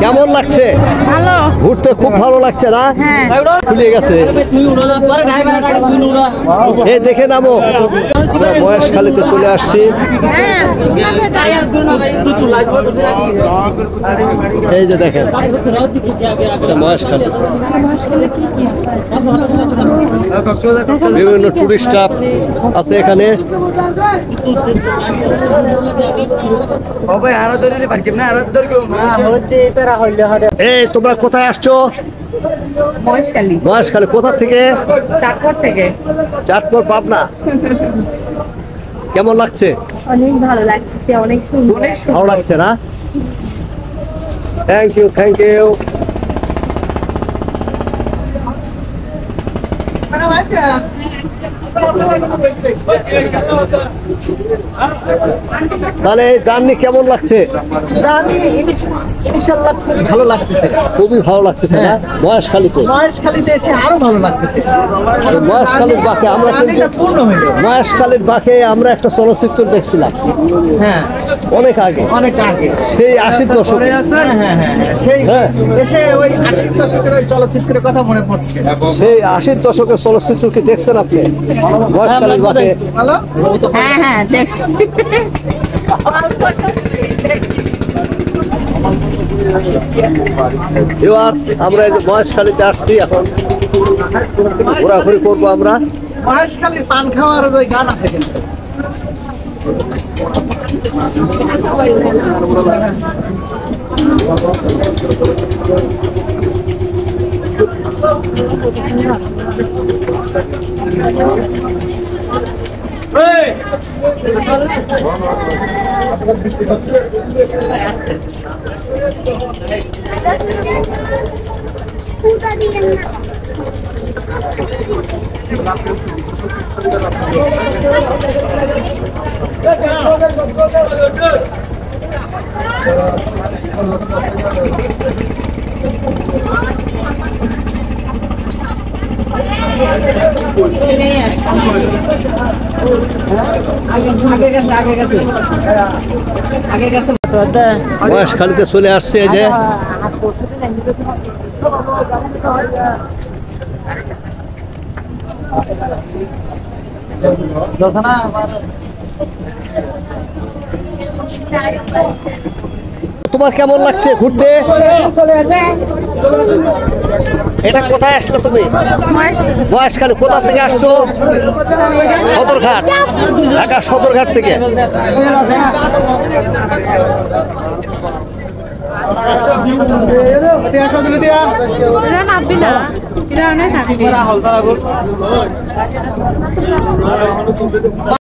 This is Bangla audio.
কেমন লাগছে? ভালো, ঘুরতে খুব ভালো লাগছে না? খুলে গেছে। এই দেখে নামো, আমরা মহেশখালীতে চলে আসছি। এই যে দেখেন মহেশখালী, বিভিন্ন টুরিস্ট স্টাফ আছে এখানে। এই তোমরা কোথায় আসছো? মহেশখালী। মহেশখালী কোথা থেকে? চাঁদপুর থেকে। চাঁদপুর, পাবনা। কেমন লাগছে? অনেক ভালো লাগছে, অনেক সুন্দর। ভালো লাগছে না? Thank you, thank you. তাহলে জার্নি কেমন লাগছে? জানি ইনশাআল্লাহ খুব ভালো লাগতেছে। খুবই ভালো লাগতেছে না? মহেশখালীতে এসে আরো ভালো লাগতেছে। মহেশখালীর বাঁকে আমরা কিন্তু মহেশখালীর বাঁকে আমরা একটা চলচ্চিত্র দেখছিলাম। হ্যাঁ, অনেক আগে, অনেক আগে, সেই 80 দশকে। সেই হ্যাঁ, এসে ওই 80 দশকের ওই চলচ্চিত্রের কথা মনে পড়ছে। সেই 80 দশকের চলচ্চিত্র কি দেখছেন আপনি? মহেশখালীর বাঁকে। হ্যালো, হ্যাঁ হ্যাঁ দেখছি। এবার আমরা এই যে মহেশখালীতে আসছি, এখন ঘোরাঘুরি করবো আমরা। মহেশখালীর পান খাওয়ার ওই গান আছে কিন্তু। মহেশখালীতে চলে আসছে এই যে। তোমার কেমন লাগছে ঘুরতে? এটা কোথায় আসলো তুমি? মহেশখালী। কোথা থেকে আসছো? সদরঘাট, ঢাকা সদরঘাট থেকে।